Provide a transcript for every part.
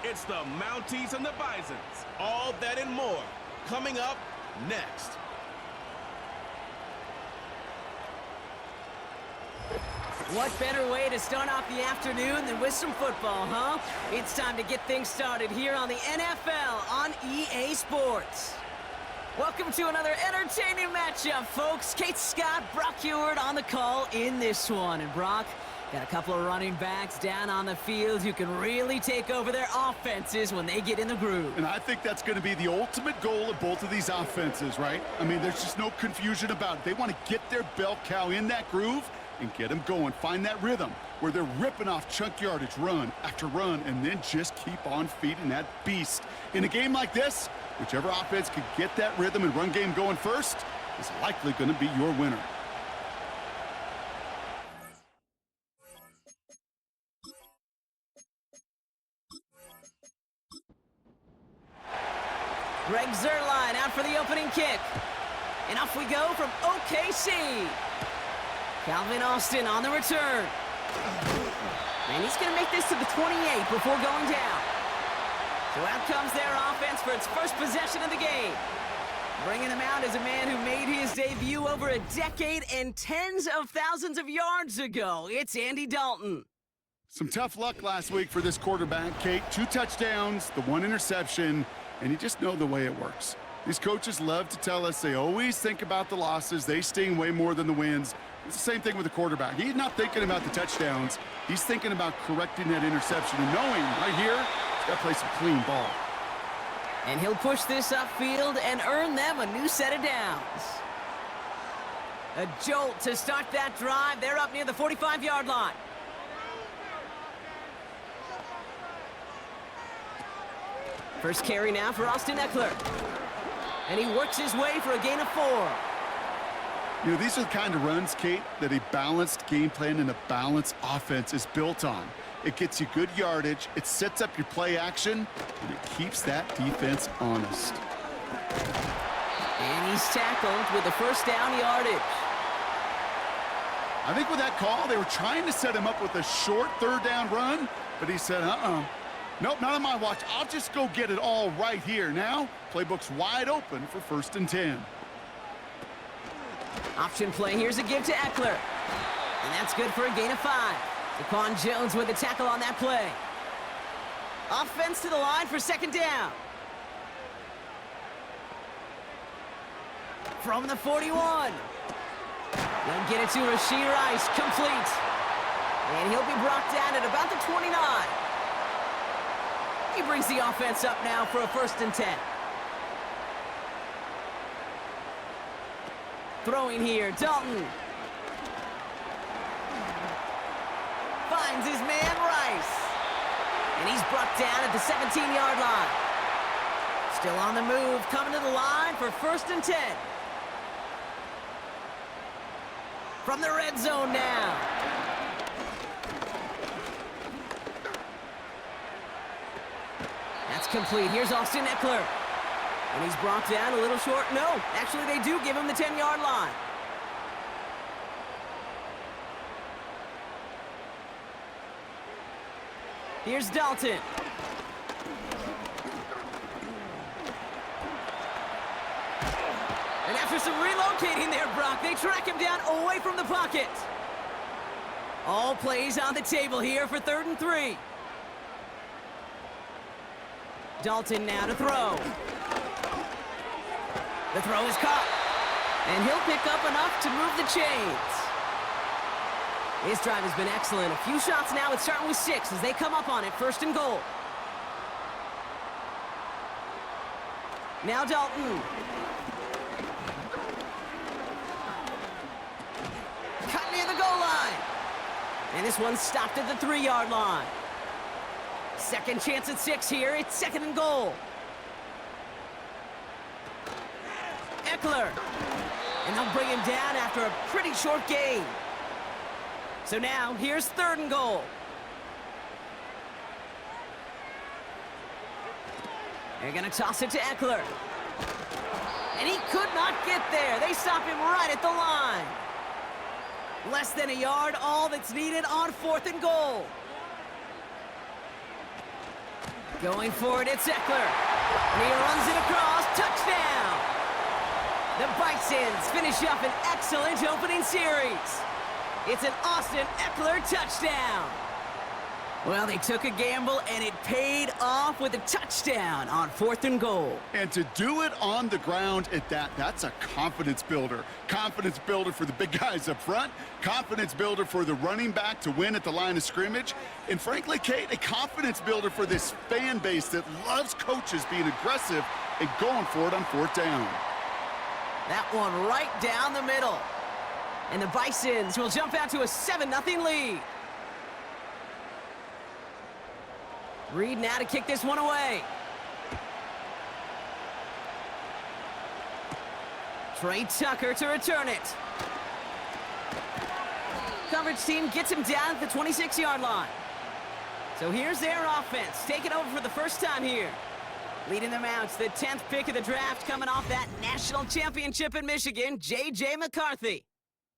It's the Mounties and the Bisons. All that and more coming up next. What better way to start off the afternoon than with some football, huh? It's time to get things started here on the NFL on EA Sports. Welcome to another entertaining matchup, folks. Kate Scott, Brock Heward on the call in this one. And Brock, got a couple of running backs down on the field who can really take over their offenses when they get in the groove. And I think that's going to be the ultimate goal of both of these offenses, right? I mean, there's just no confusion about it. They want to get their bell cow in that groove and get them going. Find that rhythm where they're ripping off chunk yardage run after run and then just keep on feeding that beast. In a game like this, whichever offense can get that rhythm and run game going first is likely going to be your winner. Greg Zuerlein out for the opening kick. And off we go from OKC. Calvin Austin on the return. And he's going to make this to the 28 before going down. So out comes their offense for its first possession of the game. Bringing him out is a man who made his debut over a decade and tens of thousands of yards ago. It's Andy Dalton. Some tough luck last week for this quarterback, Kate. 2 touchdowns, the 1 interception, and you just know the way it works. These coaches love to tell us they always think about the losses. They sting way more than the wins. It's the same thing with the quarterback. He's not thinking about the touchdowns. He's thinking about correcting that interception and knowing right here, he's got to play some clean ball. And he'll push this upfield and earn them a new set of downs. A jolt to start that drive. They're up near the 45-yard line. First carry now for Austin Eckler. And he works his way for a gain of 4. You know, these are the kind of runs, Kate, that a balanced game plan and a balanced offense is built on. It gets you good yardage, it sets up your play action, and it keeps that defense honest. And he's tackled with the first down yardage. I think with that call, they were trying to set him up with a short 3rd down run, but he said, nope, not on my watch. I'll just go get it all right here. Now, playbook's wide open for 1st and 10. Option play, here's a give to Eckler. And that's good for a gain of 5. Daquan Jones with the tackle on that play. Offense to the line for 2nd down. From the 41. They'll get it to Rashee Rice, complete. And he'll be brought down at about the 29. He brings the offense up now for a 1st and 10. Throwing here, Dalton. Finds his man, Rice. And he's brought down at the 17-yard line. Still on the move, coming to the line for 1st and 10. From the red zone now. That's complete. Here's Austin Eckler. And he's brought down a little short. No, actually they do give him the 10-yard line. Here's Dalton. And after some relocating there, Brock, they track him down away from the pocket. All plays on the table here for 3rd and 3. Dalton now to throw. The throw is caught. And he'll pick up enough to move the chains. His drive has been excellent. A few shots now. It's starting with 6 as they come up on it. 1st and goal. Now Dalton. Cut near the goal line. And this one's stopped at the 3-yard line. Second chance at 6 here. It's 2nd and goal. Eckler. And they'll bring him down after a pretty short gain. So now, here's 3rd and goal. They're going to toss it to Eckler. And he could not get there. They stop him right at the line. Less than a yard, all that's needed on 4th and goal. Going for it, it's Eckler. And he runs it across, touchdown! The Bisons finish up an excellent opening series. It's an Austin Eckler touchdown. Well, they took a gamble, and it paid off with a touchdown on 4th and goal. And to do it on the ground at that, that's a confidence builder. Confidence builder for the big guys up front. Confidence builder for the running back to win at the line of scrimmage. And frankly, Kate, a confidence builder for this fan base that loves coaches being aggressive and going for it on 4th down. That one right down the middle. And the Bisons will jump out to a 7-0 lead. Reed now to kick this one away. Trey Tucker to return it. Coverage team gets him down at the 26-yard line. So here's their offense, taking over for the first time here. Leading them out to the 10th pick of the draft, coming off that national championship in Michigan, J.J. McCarthy.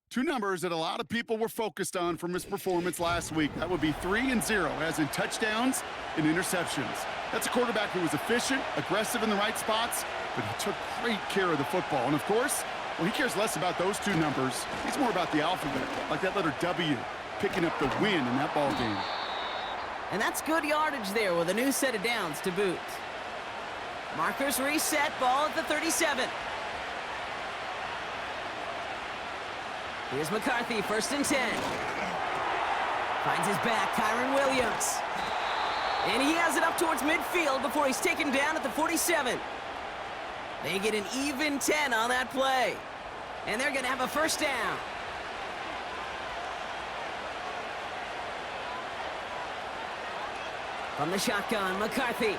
Two numbers that a lot of people were focused on from his performance last week. That would be 3 and 0, as in touchdowns and interceptions. That's a quarterback who was efficient, aggressive in the right spots, but he took great care of the football. And of course, well, he cares less about those two numbers. He's more about the alphabet, like that letter W, picking up the win in that ball game. And that's good yardage there with a new set of downs to boot. Markers reset, ball at the 37. Here's McCarthy, 1st and 10. Finds his back, Kyron Williams. And he has it up towards midfield before he's taken down at the 47. They get an even 10 on that play. And they're going to have a 1st down. From the shotgun, McCarthy.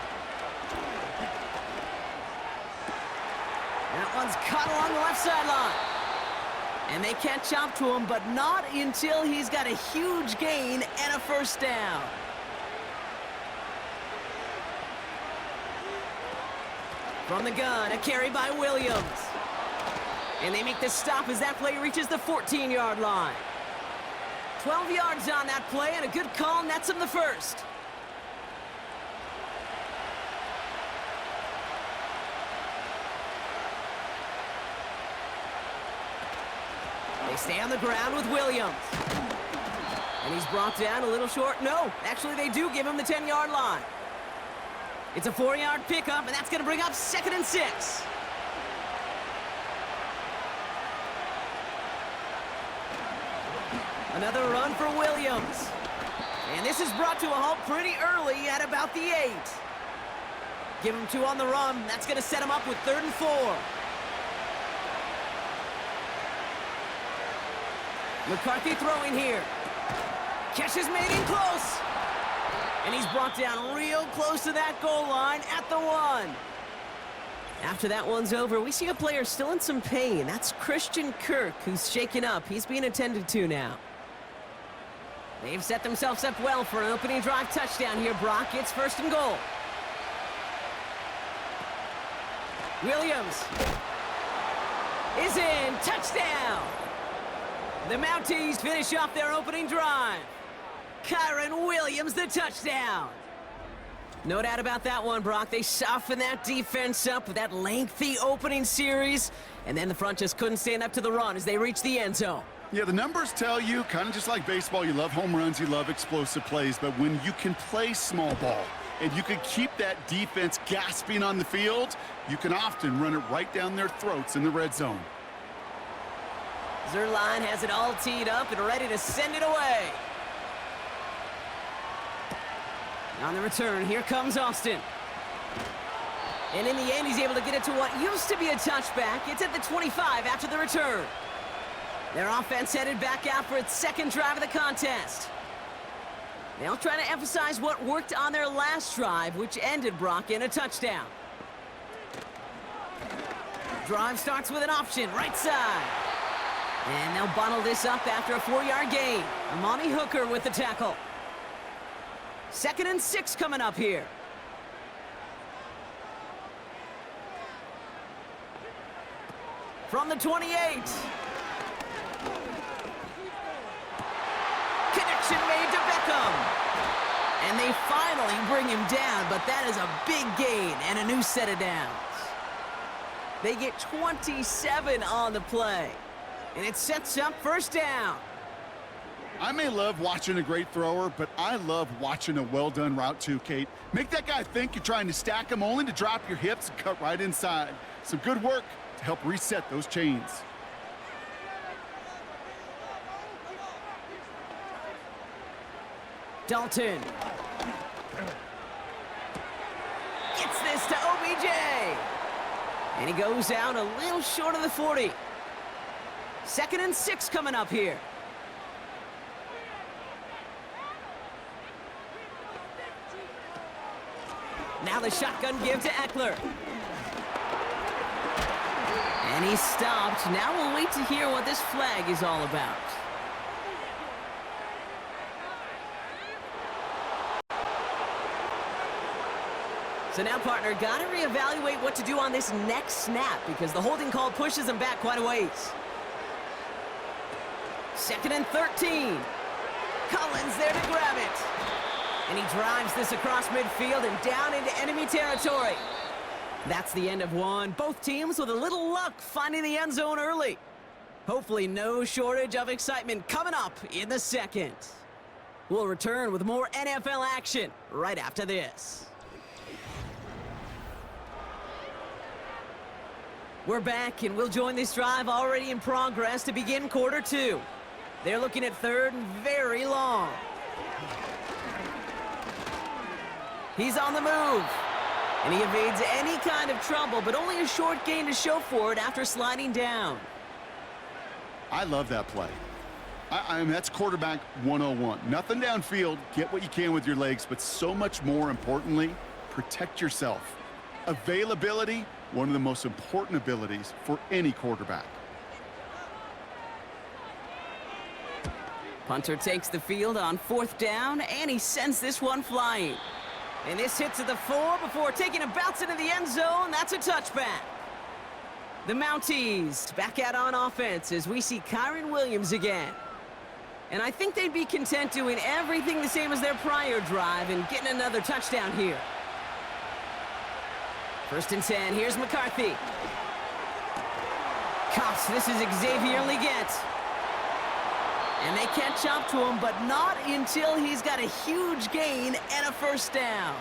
That one's caught along the left sideline. And they catch up to him, but not until he's got a huge gain and a 1st down. From the gun, a carry by Williams. And they make the stop as that play reaches the 14-yard line. 12 yards on that play, and a good call nets him the 1st. They stay on the ground with Williams. And he's brought down a little short. No, actually they do give him the 10-yard line. It's a 4-yard pickup, and that's going to bring up 2nd and 6. Another run for Williams. And this is brought to a halt pretty early at about the 8. Give him 2 on the run. That's going to set him up with 3rd and 4. McCarthy throwing here. Catch is made in close. And he's brought down real close to that goal line at the 1. After that one's over, we see a player still in some pain. That's Christian Kirk, who's shaken up. He's being attended to now. They've set themselves up well for an opening drive touchdown here, Brock. It's 1st and goal. Williams is in. Touchdown! The Mounties finish off their opening drive. Kyron Williams, the touchdown. No doubt about that one, Brock. They softened that defense up with that lengthy opening series, and then the front just couldn't stand up to the run as they reached the end zone. Yeah, the numbers tell you, kind of just like baseball, you love home runs, you love explosive plays, but when you can play small ball and you can keep that defense gasping on the field, you can often run it right down their throats in the red zone. Zerline has it all teed up and ready to send it away. On the return, here comes Austin. And in the end, he's able to get it to what used to be a touchback. It's at the 25 after the return. Their offense headed back out for its 2nd drive of the contest. They'll try to emphasize what worked on their last drive, which ended, Brock, in a touchdown. Drive starts with an option, right side. And they'll bottle this up after a 4-yard gain. Amani Hooker with the tackle. 2nd and 6 coming up here. From the 28. Connection made to Beckham. And they they finally bring him down, but that is a big gain and a new set of downs. They get 27 on the play, and it sets up first down. I may love watching a great thrower, but I love watching a well-done route too, Kate. Make that guy think you're trying to stack him only to drop your hips and cut right inside. Some good work to help reset those chains. Dalton. Gets this to OBJ. And he goes out a little short of the 40. 2nd and 6 coming up here. Now the shotgun give to Eckler. And he's stopped. Now we'll wait to hear what this flag is all about. So now, partner, got to reevaluate what to do on this next snap because the holding call pushes him back quite a ways. 2nd and 13. Collins there to grab it. And he drives this across midfield and down into enemy territory. That's the end of one. Both teams with a little luck finding the end zone early. Hopefully no shortage of excitement coming up in the second. We'll return with more NFL action right after this. We're back, and we'll join this drive already in progress to begin quarter 2. They're looking at 3rd and very long. He's on the move, and he evades any kind of trouble, but only a short gain to show for it after sliding down. I love that play. I mean, that's quarterback 101. Nothing downfield, get what you can with your legs, but so much more importantly, protect yourself. Availability, one of the most important abilities for any quarterback. Punter takes the field on 4th down, and he sends this one flying. And this hits at the 4 before taking a bounce into the end zone. That's a touchback. The Mounties back out on offense as we see Kyron Williams again. And I think they'd be content doing everything the same as their prior drive and getting another touchdown here. 1st and 10, here's McCarthy. Cuffs, this is Xavier Leggett. And they catch up to him, but not until he's got a huge gain and a first down.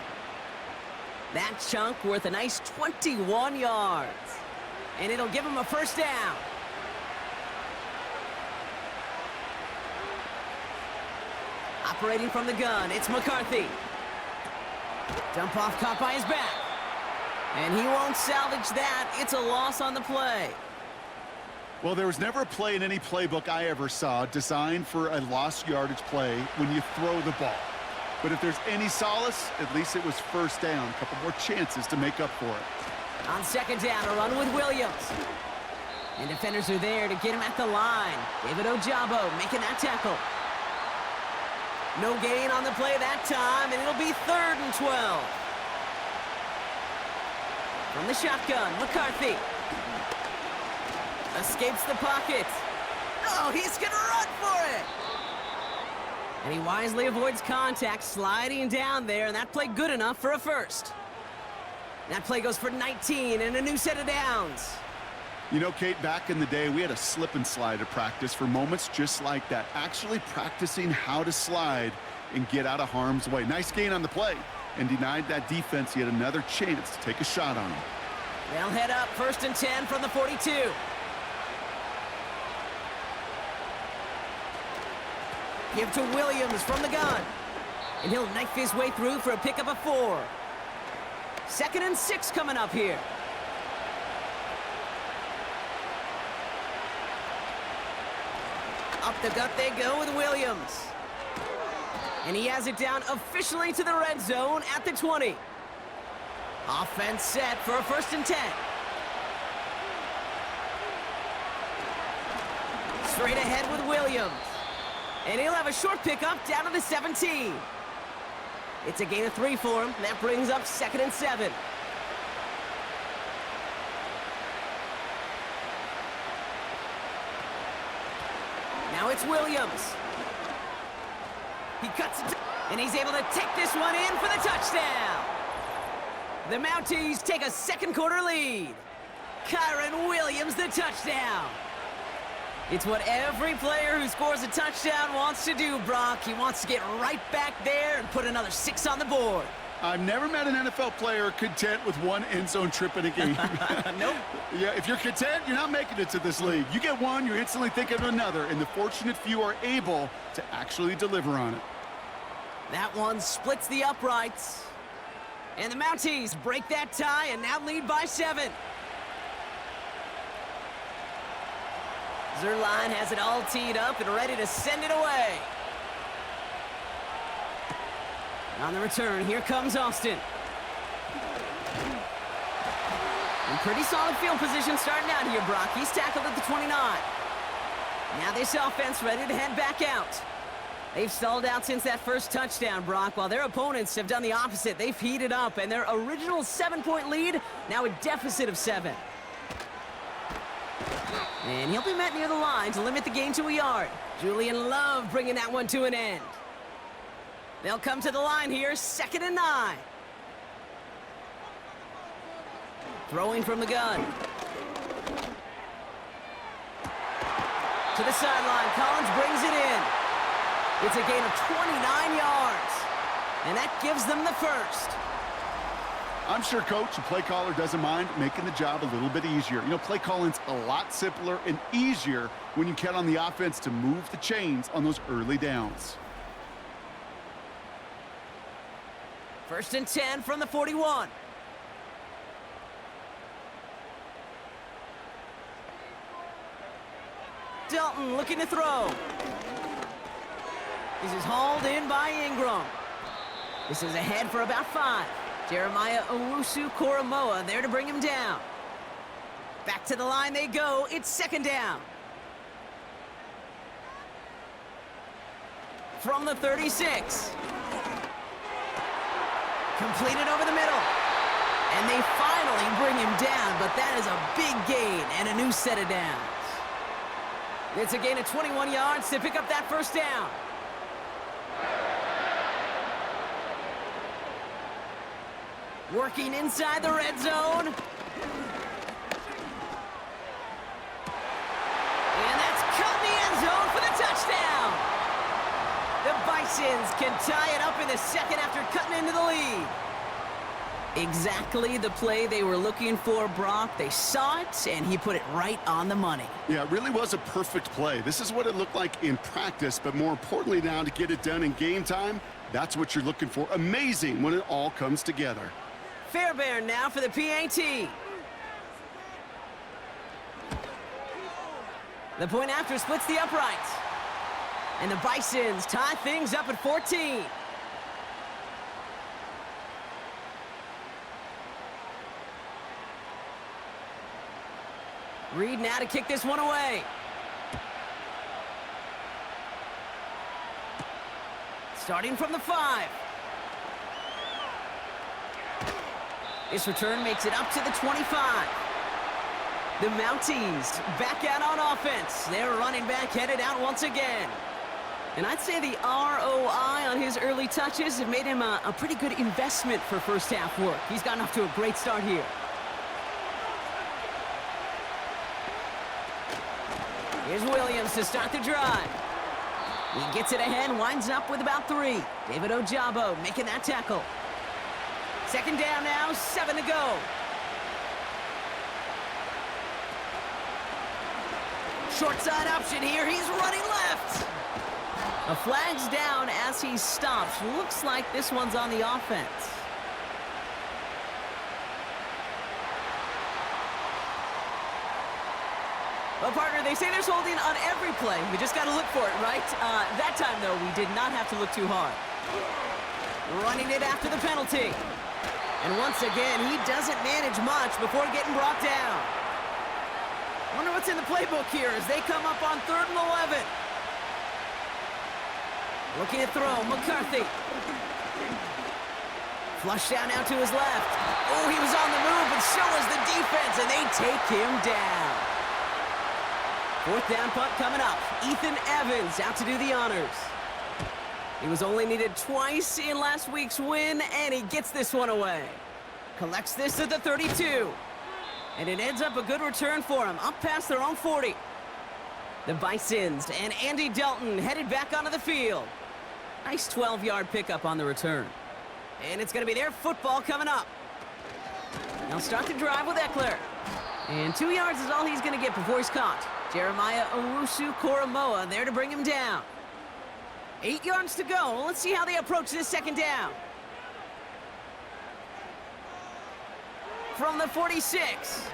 That chunk worth a nice 21 yards. And it'll give him a first down. Operating from the gun, it's McCarthy. Dump off caught by his back. And he won't salvage that. It's a loss on the play. Well, there was never a play in any playbook I ever saw designed for a lost yardage play when you throw the ball. But if there's any solace, at least it was first down. A couple more chances to make up for it. On 2nd down, a run with Williams. And defenders are there to get him at the line. David Ojabo making that tackle. No gain on the play that time, and it'll be 3rd and 12. From the shotgun, McCarthy. Escapes the pocket. Oh, he's going to run for it. And he wisely avoids contact, sliding down there, and that play good enough for a first. That play goes for 19 and a new set of downs. You know, Kate, back in the day, we had a slip and slide at practice for moments just like that. Actually practicing how to slide and get out of harm's way. Nice gain on the play, and denied that defense yet another chance to take a shot on him. They'll head up 1st and 10 from the 42. Give to Williams from the gun. And he'll knife his way through for a pickup of 4. 2nd and 6 coming up here. Up the gut they go with Williams. And he has it down officially to the red zone at the 20. Offense set for a 1st and 10. Straight ahead with Williams. And he'll have a short pickup down to the 17. It's a gain of 3 for him. That brings up 2nd and 7. Now it's Williams. He cuts it. And he's able to take this one in for the touchdown. The Mounties take a second quarter lead. Kyron Williams, the touchdown. It's what every player who scores a touchdown wants to do, Brock. He wants to get right back there and put another 6 on the board. I've never met an NFL player content with one end zone trip in a game. Nope. Yeah, if you're content, you're not making it to this league. You get one, you instantly think of another, and the fortunate few are able to actually deliver on it. That one splits the uprights. And the Mounties break that tie and now lead by 7. Zerline has it all teed up and ready to send it away. On the return, here comes Austin. In pretty solid field position starting out here, Brock. He's tackled at the 29. Now this offense ready to head back out. They've stalled out since that first touchdown, Brock, while their opponents have done the opposite. They've heated up, and their original 7-point lead, now a deficit of 7. And he'll be met near the line to limit the gain to a yard. Julian Love bringing that one to an end. They'll come to the line here, 2nd and 9. Throwing from the gun. To the sideline, Collins brings it in. It's a gain of 29 yards, and that gives them the first. I'm sure coach and play caller doesn't mind making the job a little bit easier. You know, play calling's a lot simpler and easier when you count on the offense to move the chains on those early downs. 1st and 10 from the 41. Dalton looking to throw. This is hauled in by Ingram. This is ahead for about 5. Jeremiah Owusu-Koramoah there to bring him down. Back to the line they go. It's 2nd down. From the 36. Completed over the middle. And they finally bring him down, but that is a big gain and a new set of downs. It's a gain of 21 yards to pick up that 1st down. Working inside the red zone. And that's caught in the end zone for the touchdown. The Bisons can tie it up in the 2nd after cutting into the lead. Exactly the play they were looking for, Brock. They saw it, and he put it right on the money. Yeah, it really was a perfect play. This is what it looked like in practice, but more importantly now to get it done in game time, that's what you're looking for. Amazing when it all comes together. Fairbairn now for the PAT. The point after splits the uprights. And the Bisons tie things up at 14. Reed now to kick this one away. Starting from the 5. This return makes it up to the 25. The Mounties back out on offense. Their running back headed out once again. And I'd say the ROI on his early touches have made him a pretty good investment for first half work. He's gotten off to a great start here. Here's Williams to start the drive. He gets it ahead, winds up with about 3. David Ojabo making that tackle. 2nd down now, 7 to go. Short side option here, he's running left. A flag's down as he stops. Looks like this one's on the offense. Well, partner, they say there's holding on every play. We just got to look for it, right? That time, though, we did not have to look too hard. Running it after the penalty. And once again, he doesn't manage much before getting brought down. Wonder what's in the playbook here as they come up on 3rd and 11. Looking to throw, McCarthy. Flush down now to his left. Oh, he was on the move, and so was the defense, and they take him down. 4th down punt coming up. Ethan Evans out to do the honors. He was only needed twice in last week's win, and he gets this one away. Collects this at the 32. And it ends up a good return for him, up past their own 40. The Bisons and Andy Dalton headed back onto the field. Nice 12-yard pickup on the return. And it's going to be their football coming up. They'll start the drive with Eckler. And 2 yards is all he's going to get before he's caught. Jeremiah Owusu-Koramoah there to bring him down. 8 yards to go. Let's see how they approach this second down. From the 46.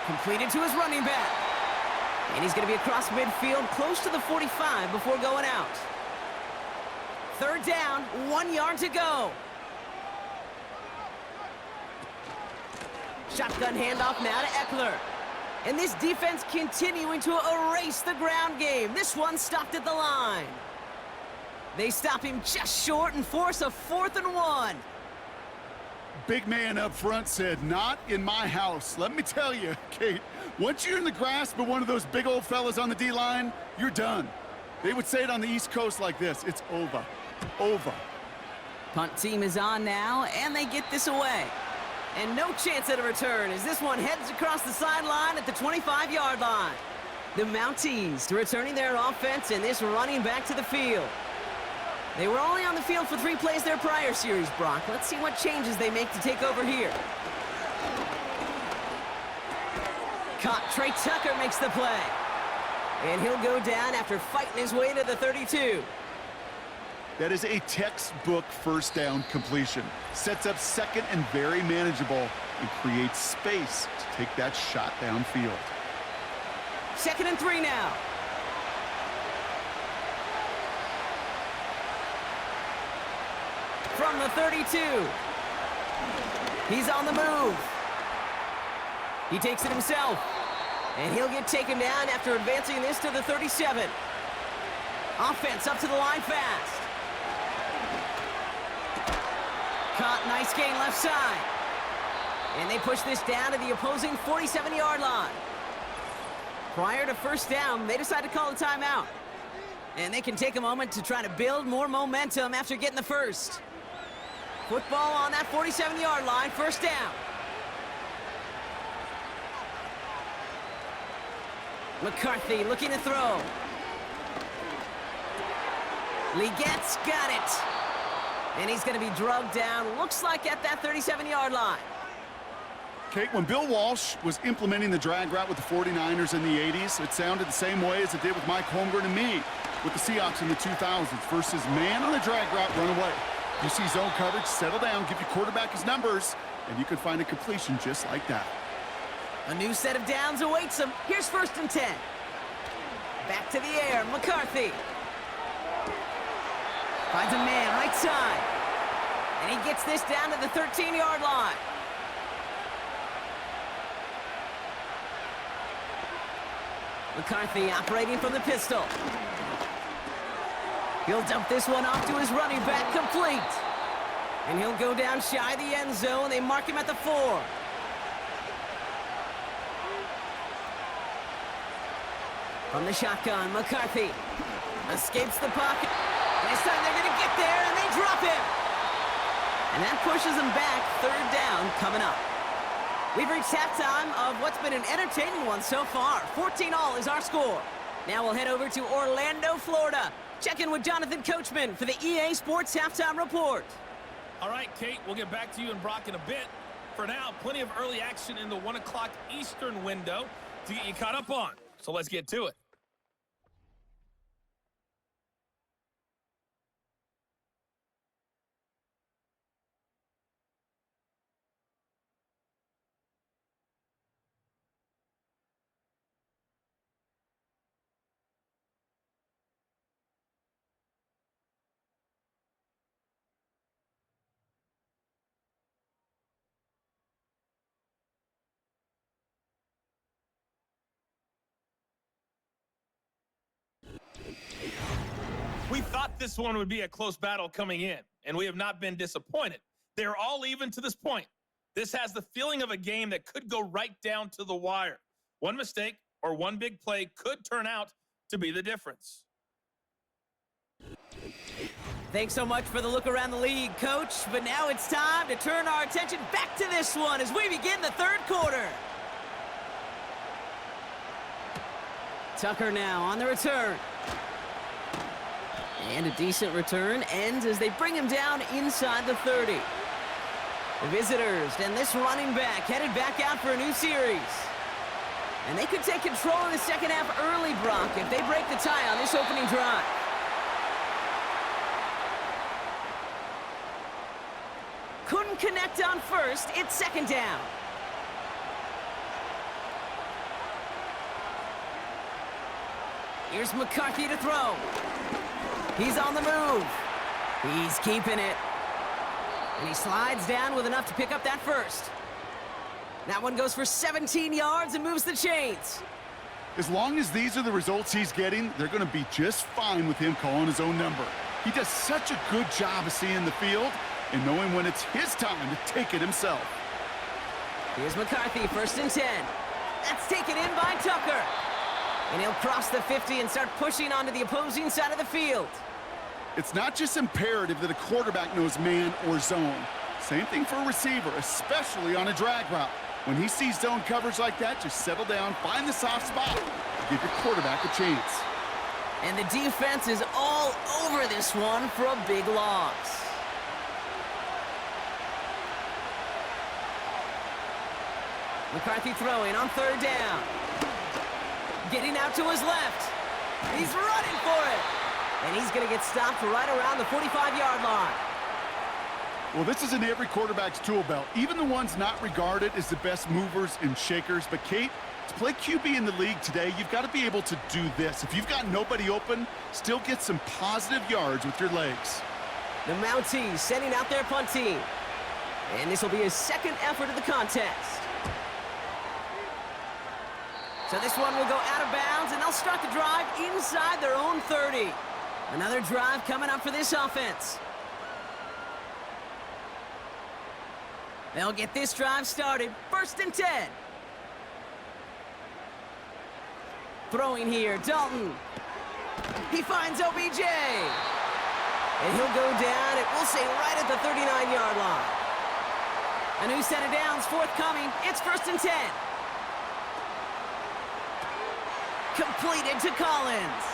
Completed to his running back. And he's going to be across midfield close to the 45 before going out. Third down, 1 yard to go. Shotgun handoff now to Eckler. And this defense continuing to erase the ground game. This one stopped at the line. They stop him just short and force a 4th and 1. Big man up front said, "Not in my house." Let me tell you, Kate, once you're in the grasp of one of those big old fellas on the D-line, you're done. They would say it on the East Coast like this: it's over. Over. Punt team is on now, and they get this away. And no chance at a return as this one heads across the sideline at the 25-yard line. The Mounties returning their offense and this running back to the field. They were only on the field for 3 plays their prior series, Brock. Let's see what changes they make to take over here. Caught. Trey Tucker makes the play. And he'll go down after fighting his way to the 32. That is a textbook first down completion. Sets up second and very manageable and creates space to take that shot downfield. 2nd and 3 now. From the 32. He's on the move. He takes it himself. And he'll get taken down after advancing this to the 37. Offense up to the line fast. Caught. Nice gain left side. And they push this down to the opposing 47-yard line. Prior to first down, they decide to call a timeout. And they can take a moment to try to build more momentum after getting the first. Football on that 47-yard line, first down. McCarthy looking to throw. Legette's got it. And he's going to be drugged down, looks like at that 37-yard line. Kate, when Bill Walsh was implementing the drag route with the 49ers in the 80s, it sounded the same way as it did with Mike Holmgren and me with the Seahawks in the 2000s versus man on the drag route, run away. You see zone coverage, settle down, give your quarterback his numbers, and you can find a completion just like that. A new set of downs awaits him. Here's 1st and 10. Back to the air, McCarthy. Finds a man right side. And he gets this down to the 13-yard line. McCarthy operating from the pistol. He'll dump this one off to his running back, complete. And he'll go down shy of the end zone. They mark him at the 4. From the shotgun, McCarthy escapes the pocket. And this time they're going to get there, and they drop him. And that pushes them back. 3rd down coming up. We've reached halftime of what's been an entertaining one so far. 14-all is our score. Now we'll head over to Orlando, Florida. Check in with Jonathan Coachman for the EA Sports Halftime Report. All right, Kate, we'll get back to you and Brock in a bit. For now, plenty of early action in the 1 o'clock Eastern window to get you caught up on. So let's get to it. We thought this one would be a close battle coming in, and we have not been disappointed. They're all even to this point. This has the feeling of a game that could go right down to the wire. One mistake or one big play could turn out to be the difference. Thanks so much for the look around the league, Coach. But now it's time to turn our attention back to this one as we begin the third quarter. Tucker now on the return. And a decent return ends as they bring him down inside the 30. The visitors and this running back headed back out for a new series. And they could take control of the second half early, Brock, if they break the tie on this opening drive. Couldn't connect on first. It's second down. Here's McCarthy to throw. He's on the move. He's keeping it. And he slides down with enough to pick up that first. That one goes for 17 yards and moves the chains. As long as these are the results he's getting, they're going to be just fine with him calling his own number. He does such a good job of seeing the field and knowing when it's his time to take it himself. Here's McCarthy, 1st and 10. That's taken in by Tucker. And he'll cross the 50 and start pushing onto the opposing side of the field. It's not just imperative that a quarterback knows man or zone. Same thing for a receiver, especially on a drag route. When he sees zone coverage like that, just settle down, find the soft spot, give your quarterback a chance. And the defense is all over this one for a big loss. McCarthy throwing on 3rd down. Getting out to his left. He's running for it. And he's going to get stopped right around the 45-yard line. Well, this is in every quarterback's tool belt, even the ones not regarded as the best movers and shakers. But, Kate, to play QB in the league today, you've got to be able to do this. If you've got nobody open, still get some positive yards with your legs. The Mounties sending out their punt team. And this will be his second effort of the contest. So this one will go out of bounds, and they'll start the drive inside their own 30. Another drive coming up for this offense. They'll get this drive started. 1st and 10. Throwing here, Dalton. He finds OBJ. And he'll go down, and we'll say right at the 39-yard line. A new set of downs forthcoming. It's 1st and 10. Completed to Collins.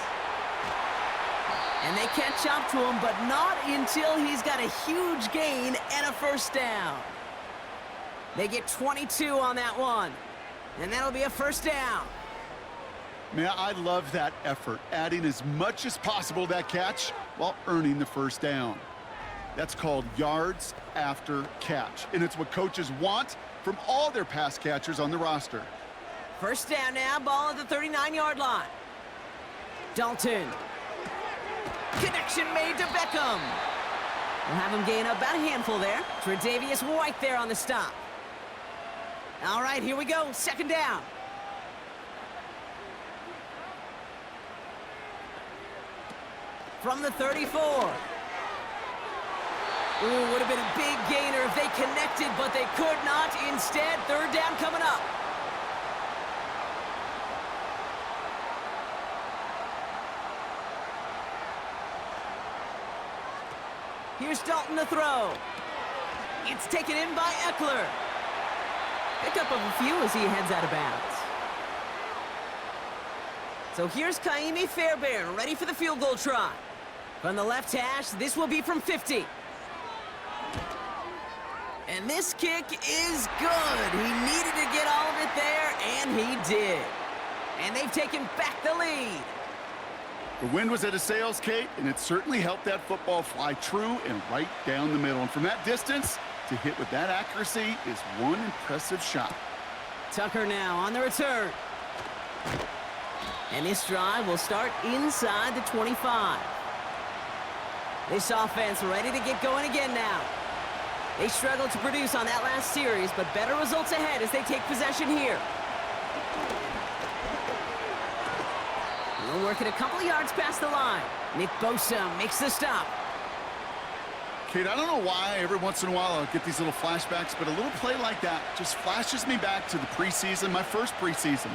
And they catch up to him, but not until he's got a huge gain and a 1st down. They get 22 on that one. And that'll be a 1st down. Man, I love that effort, adding as much as possible to that catch while earning the 1st down. That's called yards after catch. And it's what coaches want from all their pass catchers on the roster. 1st down now, ball at the 39-yard line. Dalton. Connection made to Beckham. We'll have him gain about a handful there. Tre'Davious White there on the stop. All right, here we go. 2nd down. From the 34. Ooh, would have been a big gainer if they connected, but they could not. Instead, 3rd down coming up. Here's Dalton to throw. It's taken in by Eckler. Pick up of a few as he heads out of bounds. So here's Kaimi Fairbairn, ready for the field goal try. From the left hash, this will be from 50. And this kick is good. He needed to get all of it there, and he did. And they've taken back the lead. The wind was at a sails, Kate, and it certainly helped that football fly true and right down the middle. And from that distance, to hit with that accuracy is one impressive shot. Tucker now on the return. And this drive will start inside the 25. This offense ready to get going again now. They struggled to produce on that last series, but better results ahead as they take possession here. We'll work it a couple of yards past the line. Nick Bosa makes the stop. Kate, I don't know why every once in a while I'll get these little flashbacks, but a little play like that just flashes me back to the preseason, my first preseason.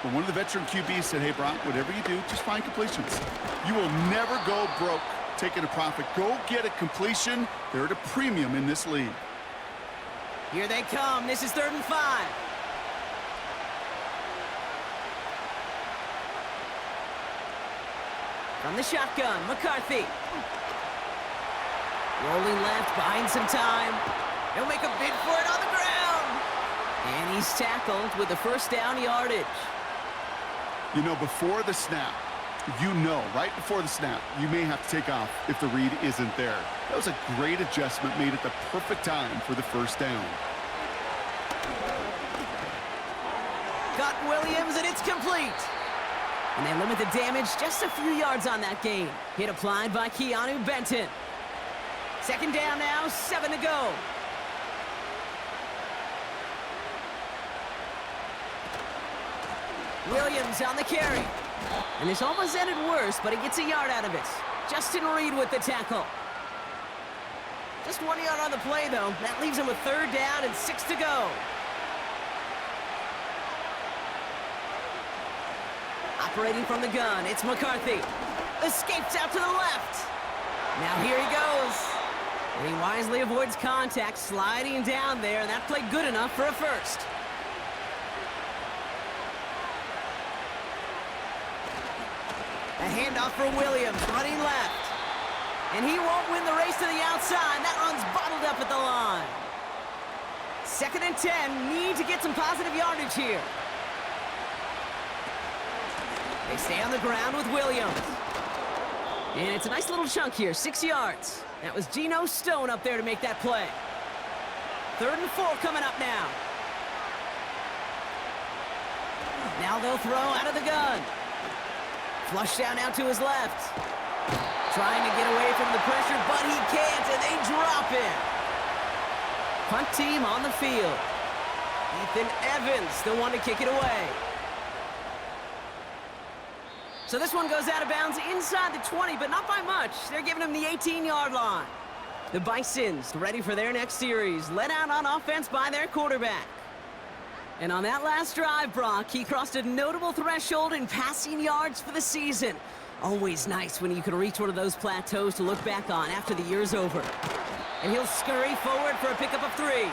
When one of the veteran QBs said, hey, Brock, whatever you do, just find completions. You will never go broke taking a profit. Go get a completion. They're at a premium in this league. Here they come. This is 3rd and 5. From the shotgun, McCarthy. Rolling left, buying some time. He'll make a bid for it on the ground. And he's tackled with the first down yardage. You know, before the snap, right before the snap, you may have to take off if the read isn't there. That was a great adjustment made at the perfect time for the first down. Got Williams, and it's complete. And they limit the damage just a few yards on that gain. Hit applied by Keanu Benton. 2nd down now, 7 to go. Williams on the carry. And this almost ended worse, but he gets a yard out of it. Justin Reed with the tackle. Just 1 yard on the play, though. That leaves him with 3rd down and 6 to go. Operating from the gun, it's McCarthy. Escapes out to the left. Now here he goes. And he wisely avoids contact, sliding down there, and that played good enough for a first. A handoff for Williams, running left. And he won't win the race to the outside. That run's bottled up at the line. 2nd and 10, need to get some positive yardage here. They stay on the ground with Williams. And it's a nice little chunk here, 6 yards. That was Geno Stone up there to make that play. 3rd and 4 coming up now. Now they'll throw out of the gun. Flush down out to his left. Trying to get away from the pressure, but he can't, and they drop it. Punt team on the field. Ethan Evans, the one to kick it away. So this one goes out of bounds inside the 20, but not by much. They're giving him the 18-yard line. The Bisons ready for their next series, led out on offense by their quarterback. And on that last drive, Brock, he crossed a notable threshold in passing yards for the season. Always nice when you can reach one of those plateaus to look back on after the year's over. And he'll scurry forward for a pickup of 3.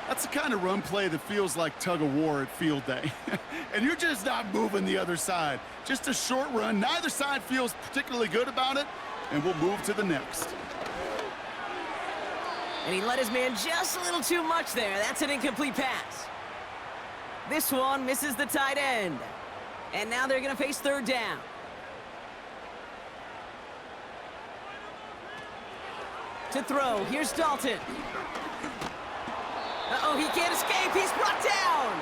That's the kind of run play that feels like tug-of-war at field day. And you're just not moving the other side. Just a short run. Neither side feels particularly good about it, and we'll move to the next. And he let his man just a little too much there. That's an incomplete pass. This one misses the tight end. And now they're going to face 3rd down. To throw, here's Dalton. Uh-oh, he can't escape. He's brought down.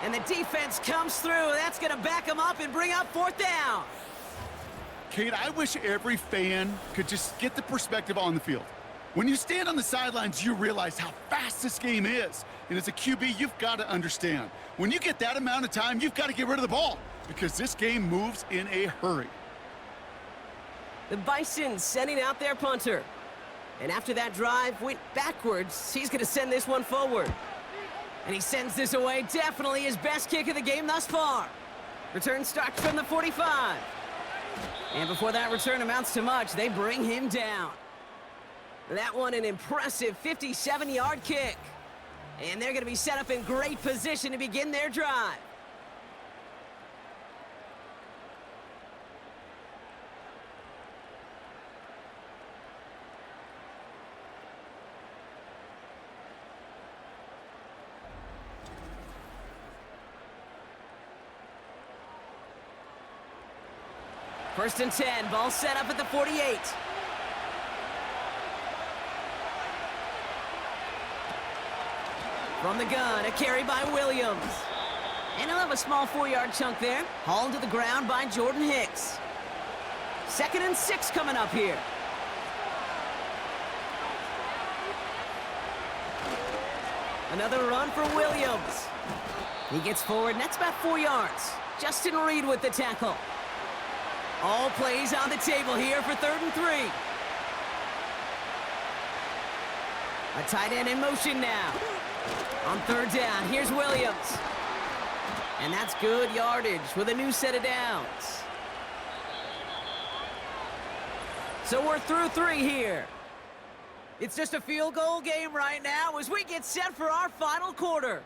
And the defense comes through. That's going to back him up and bring up 4th down. Kate, I wish every fan could just get the perspective on the field. When you stand on the sidelines, you realize how fast this game is. And as a QB, you've got to understand. When you get that amount of time, you've got to get rid of the ball because this game moves in a hurry. The Bisons sending out their punter. And after that drive went backwards, he's going to send this one forward. And he sends this away, definitely his best kick of the game thus far. Return starts from the 45. And before that return amounts to much, they bring him down. That one an impressive 57-yard kick. And they're going to be set up in great position to begin their drive. First and 10, ball set up at the 48. From the gun, a carry by Williams. And he'll have a small 4-yard chunk there. Hauled to the ground by Jordan Hicks. 2nd and 6 coming up here. Another run for Williams. He gets forward, and that's about 4 yards. Justin Reed with the tackle. All plays on the table here for 3rd and 3. A tight end in motion now. On 3rd down, here's Williams. And that's good yardage with a new set of downs. So we're through 3 here. It's just a field goal game right now as we get set for our final quarter.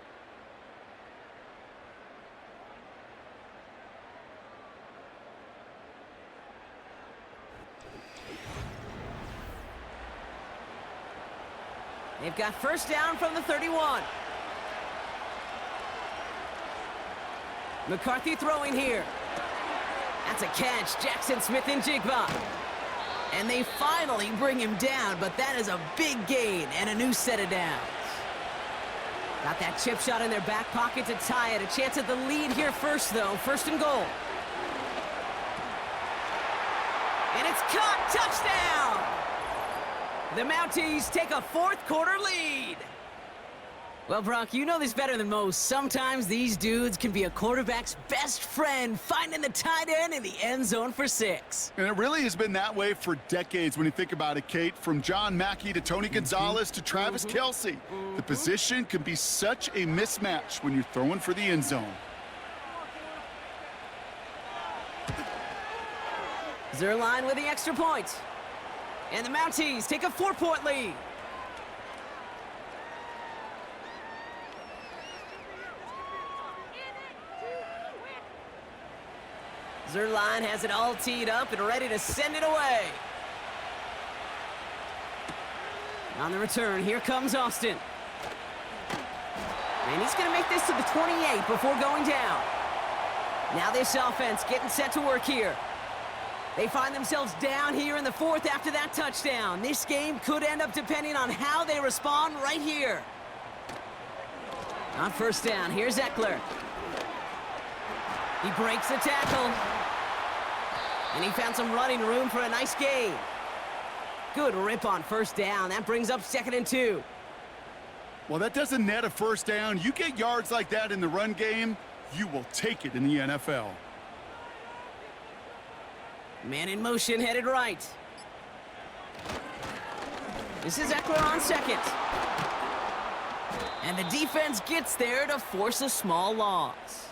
They've got first down from the 31. McCarthy throwing here. That's a catch. Jackson Smith and Jigba. And they finally bring him down, but that is a big gain and a new set of downs. Got that chip shot in their back pocket to tie it. A chance at the lead here first, though. First and goal. And it's caught. Touchdown! The Mounties take a fourth quarter lead. Well, Brock, you know this better than most. Sometimes these dudes can be a quarterback's best friend, finding the tight end in the end zone for 6. And it really has been that way for decades when you think about it, Kate. From John Mackey to Tony Gonzalez to Travis Kelce. The position can be such a mismatch when you're throwing for the end zone. Zerline with the extra point. And the Mounties take a 4-point lead. Zerline has it all teed up and ready to send it away. On the return, here comes Austin. And he's going to make this to the 28 before going down. Now this offense getting set to work here. They find themselves down here in the 4th after that touchdown. This game could end up depending on how they respond right here. On first down, here's Eckler. He breaks the tackle. And he found some running room for a nice gain. Good rip on first down. That brings up 2nd and 2. Well, that doesn't net a first down. You get yards like that in the run game, you will take it in the NFL. Man in motion, headed right. This is Eckler on 2nd. And the defense gets there to force a small loss.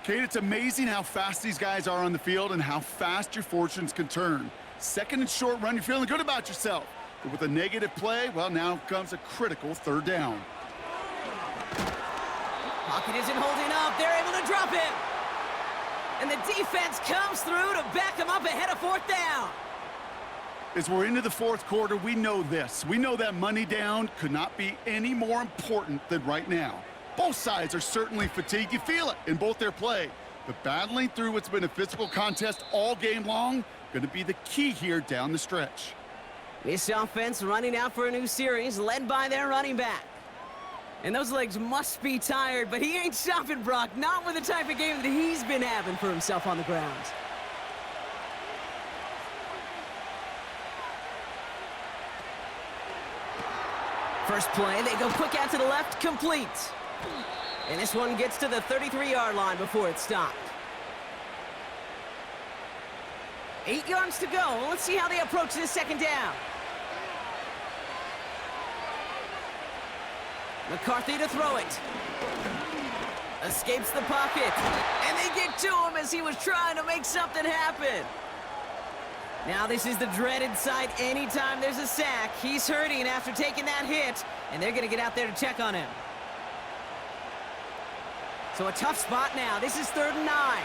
Kate, it's amazing how fast these guys are on the field and how fast your fortunes can turn. 2nd and short run, you're feeling good about yourself. But with a negative play, well, now comes a critical 3rd down. Pocket isn't holding up. They're able to drop him. And the defense comes through to back him up ahead of 4th down. As we're into the 4th quarter, we know this. We know that money down could not be any more important than right now. Both sides are certainly fatigued. You feel it in both their play. But battling through what's been a physical contest all game long, going to be the key here down the stretch. This offense running out for a new series, led by their running back. And those legs must be tired, but he ain't stopping, Brock. Not with the type of game that he's been having for himself on the ground. First play, they go quick out to the left, complete. And this one gets to the 33-yard line before it's stopped. 8 yards to go. Let's see how they approach this 2nd down. McCarthy to throw it. Escapes the pocket. And they get to him as he was trying to make something happen. Now this is the dreaded sight anytime there's a sack. He's hurting after taking that hit, and they're going to get out there to check on him. So a tough spot now. This is 3rd and 9.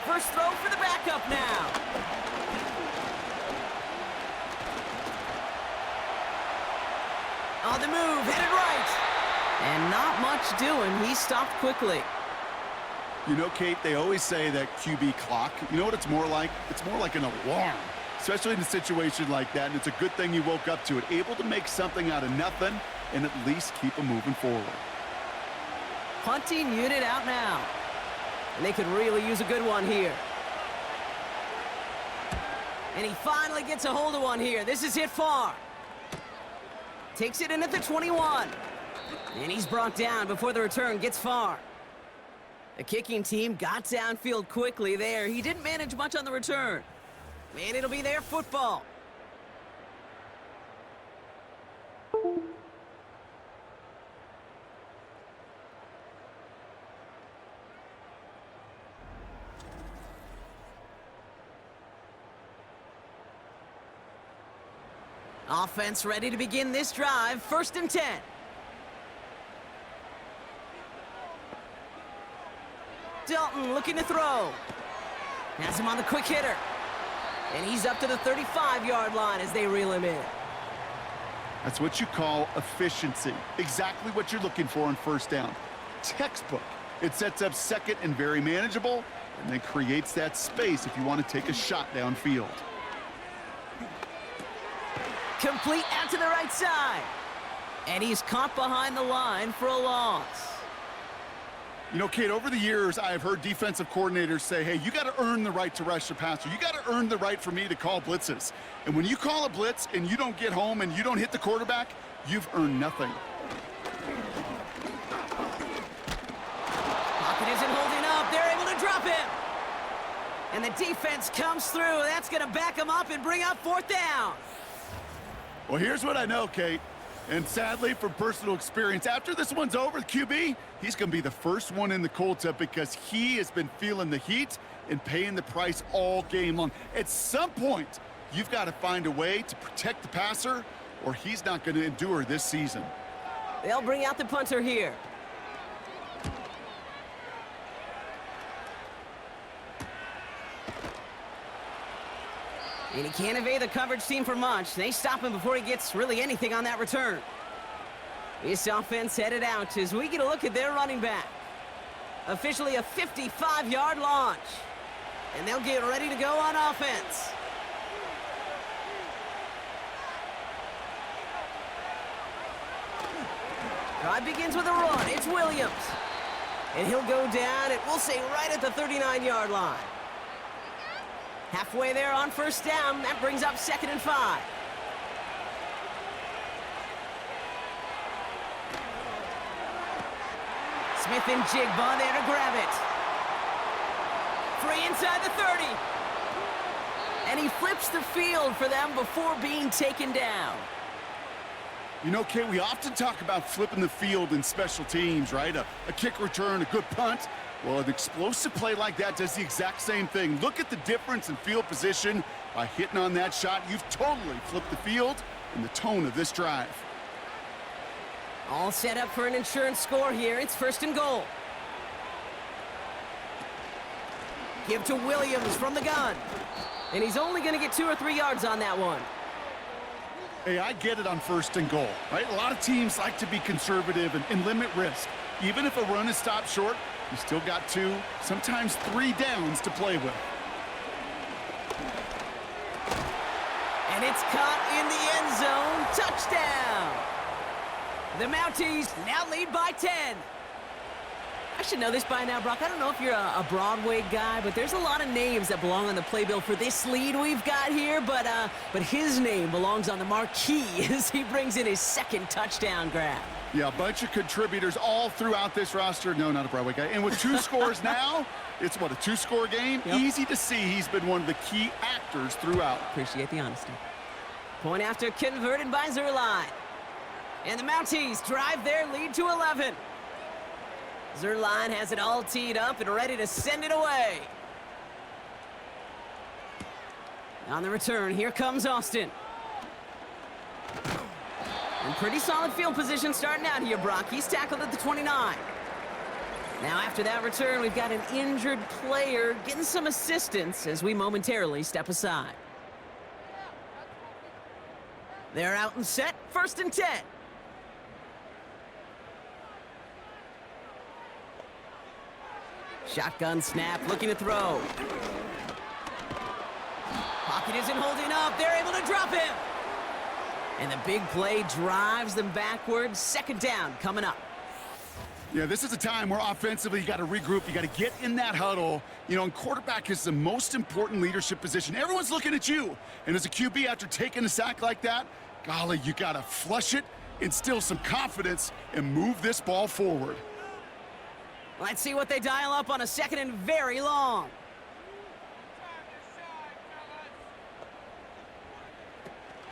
First throw for the backup now. On the move, headed right. And not much doing. He stopped quickly. You know, Kate, they always say that QB clock, you know what it's more like? It's more like an alarm, especially in a situation like that. And it's a good thing you woke up to it, able to make something out of nothing and at least keep them moving forward. Punting unit out now. And they could really use a good one here. And he finally gets a hold of one here. This is hit far. Takes it in at the 21. And he's brought down before the return gets far. The kicking team got downfield quickly there. He didn't manage much on the return. And it'll be their football. Offense ready to begin this drive. 1st and 10. Dalton looking to throw. Has him on the quick hitter. And he's up to the 35-yard line as they reel him in. That's what you call efficiency. Exactly what you're looking for on 1st down. Textbook. It sets up 2nd and very manageable, and then creates that space if you want to take a shot downfield. Complete out to the right side. And he's caught behind the line for a loss. You know, Kate, over the years, I've heard defensive coordinators say, hey, you got to earn the right to rush the passer. You got to earn the right for me to call blitzes. And when you call a blitz and you don't get home and you don't hit the quarterback, you've earned nothing. Pocket isn't holding up. They're able to drop him. And the defense comes through. That's going to back him up and bring up 4th down. Well, here's what I know, Kate. And sadly, from personal experience, after this one's over, the QB, he's going to be the first one in the cold tub because he has been feeling the heat and paying the price all game long. At some point, you've got to find a way to protect the passer or he's not going to endure this season. They'll bring out the punter here. And he can't evade the coverage team for much. They stop him before he gets really anything on that return. This offense headed out as we get a look at their running back. Officially a 55-yard launch. And they'll get ready to go on offense. Drive begins with a run. It's Williams. And he'll go down, and we'll say right at the 39-yard line. Halfway there on 1st down. That brings up 2nd and 5. Smith and Jigba there to grab it. Free inside the 30. And he flips the field for them before being taken down. You know, Kate, we often talk about flipping the field in special teams, right? A kick return, a good punt. Well, an explosive play like that does the exact same thing. Look at the difference in field position. By hitting on that shot, you've totally flipped the field and the tone of this drive. All set up for an insurance score here. It's 1st and goal. Give to Williams from the gun. And he's only going to get 2 or 3 yards on that one. Hey, I get it on 1st and goal, right? A lot of teams like to be conservative and limit risk. Even if a run is stopped short, you still got 2, sometimes 3 downs to play with. And it's caught in the end zone. Touchdown! The Mounties now lead by 10. I should know this by now, Brock. I don't know if you're a Broadway guy, but there's a lot of names that belong on the playbill for this lead we've got here, but his name belongs on the marquee as he brings in his 2nd touchdown grab. Yeah, a bunch of contributors all throughout this roster. No, not a Broadway guy. And with 2 scores now, it's what, a 2-score game? Yep. Easy to see he's been one of the key actors throughout. Appreciate the honesty. Point after converted by Zerline. And the Mounties drive their lead to 11. Zerline has it all teed up and ready to send it away. On the return, here comes Austin. And pretty solid field position starting out here, Brock. He's tackled at the 29. Now after that return, we've got an injured player getting some assistance as we momentarily step aside. They're out and set, 1st and 10. Shotgun snap, looking to throw. Pocket isn't holding up. They're able to drop him. And the big play drives them backwards. 2nd down coming up. Yeah, this is a time where offensively you got to regroup. You got to get in that huddle. You know, and quarterback is the most important leadership position. Everyone's looking at you. And as a QB, after taking a sack like that, golly, you got to flush it, instill some confidence, and move this ball forward. Let's see what they dial up on a 2nd and very long.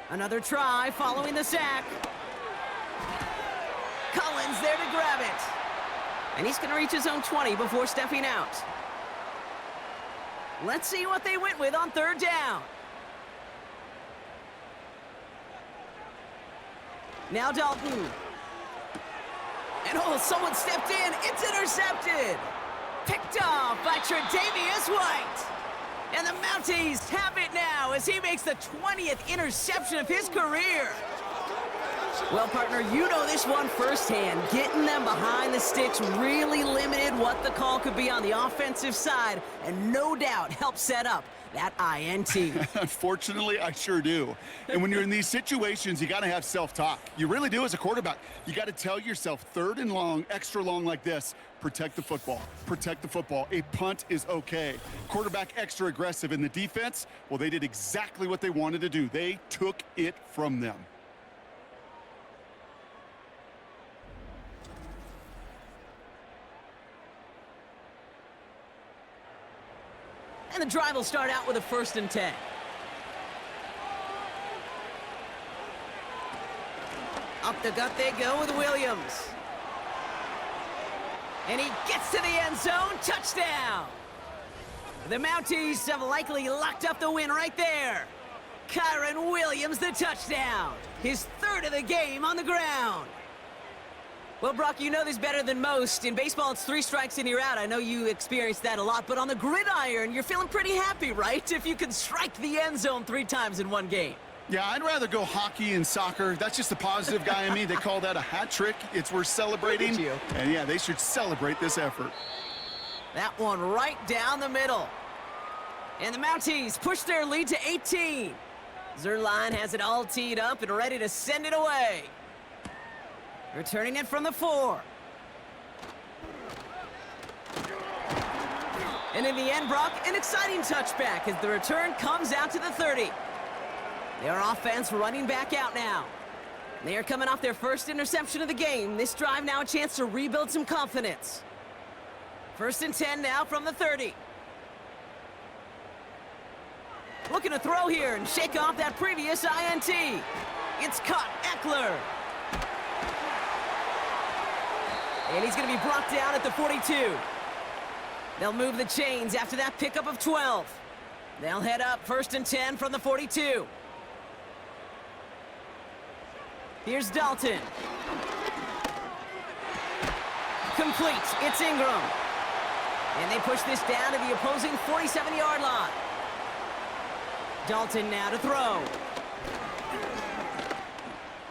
Another try following the sack. Collins there to grab it. And he's going to reach his own 20 before stepping out. Let's see what they went with on 3rd down. Now Dalton. And oh, someone stepped in. It's intercepted. Picked off by Tre'Davious White. And the Mounties have it now as he makes the 20th interception of his career. Well, partner, you know this one firsthand. Getting them behind the sticks really limited what the call could be on the offensive side, and no doubt helped set up that INT. Unfortunately, I sure do. And when you're in these situations, you got to have self-talk. You really do as a quarterback. You got to tell yourself, third and long, extra long like this, protect the football. Protect the football. A punt is okay. Quarterback extra aggressive in the defense, well, they did exactly what they wanted to do. They took it from them. And the drive will start out with a 1st and 10. Up the gut they go with Williams. And he gets to the end zone. Touchdown! The Mounties have likely locked up the win right there. Kyron Williams, the touchdown. His 3rd of the game on the ground. Well, Brock, you know this better than most. In baseball, it's 3 strikes and you're out. I know you experienced that a lot, but on the gridiron, you're feeling pretty happy, right? If you can strike the end zone 3 times in one game. Yeah, I'd rather go hockey and soccer. That's just the positive guy in me. They call that a hat trick. It's worth celebrating. Look at you. And yeah, they should celebrate this effort. That one right down the middle. And the Mounties push their lead to 18. Zerline has it all teed up and ready to send it away. Returning it from the 4. And in the end, Brock, an exciting touchback as the return comes out to the 30. Their offense running back out now. They are coming off their 1st interception of the game. This drive now a chance to rebuild some confidence. 1st and 10 now from the 30. Looking to throw here and shake off that previous INT. It's caught. Eckler. And he's going to be brought down at the 42. They'll move the chains after that pickup of 12. They'll head up 1st and 10 from the 42. Here's Dalton. Complete. It's Ingram. And they push this down to the opposing 47-yard line. Dalton now to throw.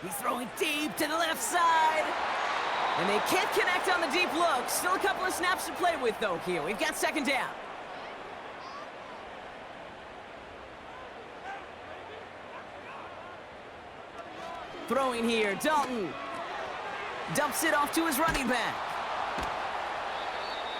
He's throwing deep to the left side. And they can't connect on the deep look. Still a couple of snaps to play with, though, here. We've got 2nd down. Throwing here, Dalton. Dumps it off to his running back.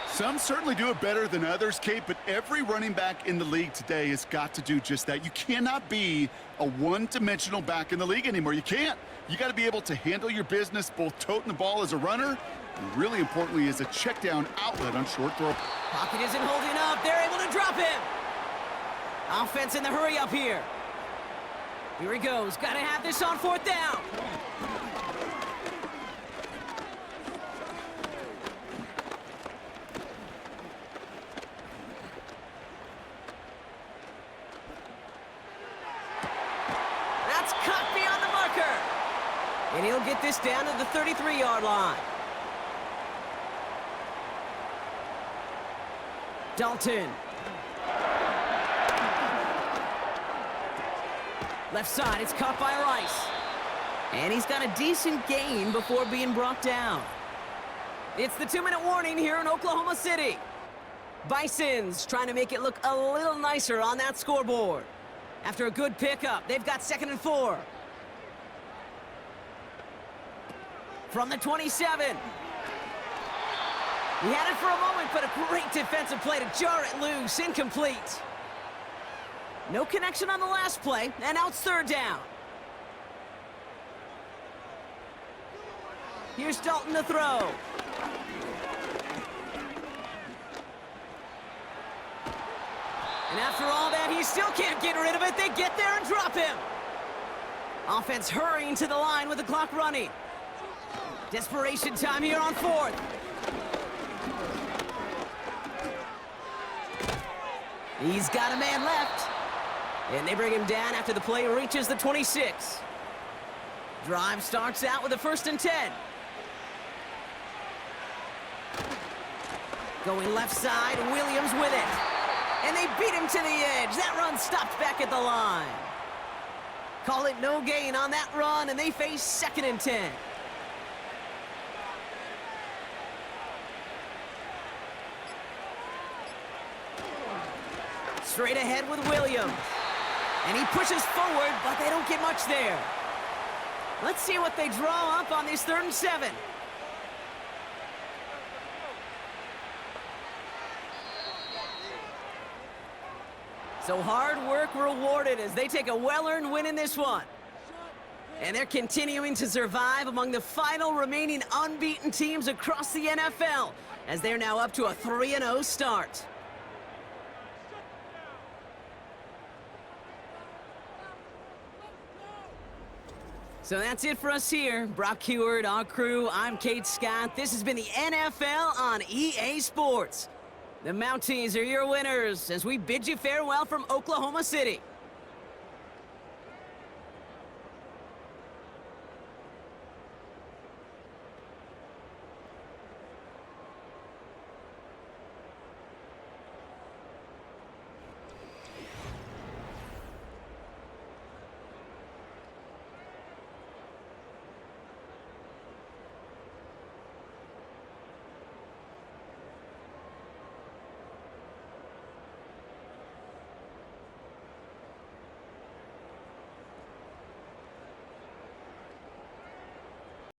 Some certainly do it better than others, Kate, but every running back in the league today has got to do just that. You cannot be a one-dimensional back in the league anymore. You can't. You got to be able to handle your business, both toting the ball as a runner, and really importantly as a check-down outlet on short throw. Pocket isn't holding up. They're able to drop him. Offense in the hurry up here. Here he goes. Got to have this on 4th down. That's cut beyond the marker. And he'll get this down to the 33-yard line. Dalton. Left side, it's caught by Rice. And he's got a decent gain before being brought down. It's the 2-minute warning here in Oklahoma City. Bisons trying to make it look a little nicer on that scoreboard. After a good pickup, they've got 2nd and 4. From the 27. He had it for a moment, but a great defensive play to jar it loose. Incomplete. No connection on the last play, and now it's 3rd down. Here's Dalton to throw. And after all that, he still can't get rid of it. They get there and drop him. Offense hurrying to the line with the clock running. Desperation time here on 4th. He's got a man left. And they bring him down after the play reaches the 26. Drive starts out with a 1st and 10. Going left side, Williams with it. And they beat him to the edge. That run stopped back at the line. Call it no gain on that run, and they face 2nd and 10. Straight ahead with Williams. And he pushes forward, but they don't get much there. Let's see what they draw up on this 3rd and 7. So hard work rewarded as they take a well-earned win in this one. And they're continuing to survive among the final remaining unbeaten teams across the NFL, as they're now up to a 3-0 start. So that's it for us here. Brock Heward, our crew, I'm Kate Scott. This has been the NFL on EA Sports. The Mounties are your winners as we bid you farewell from Oklahoma City.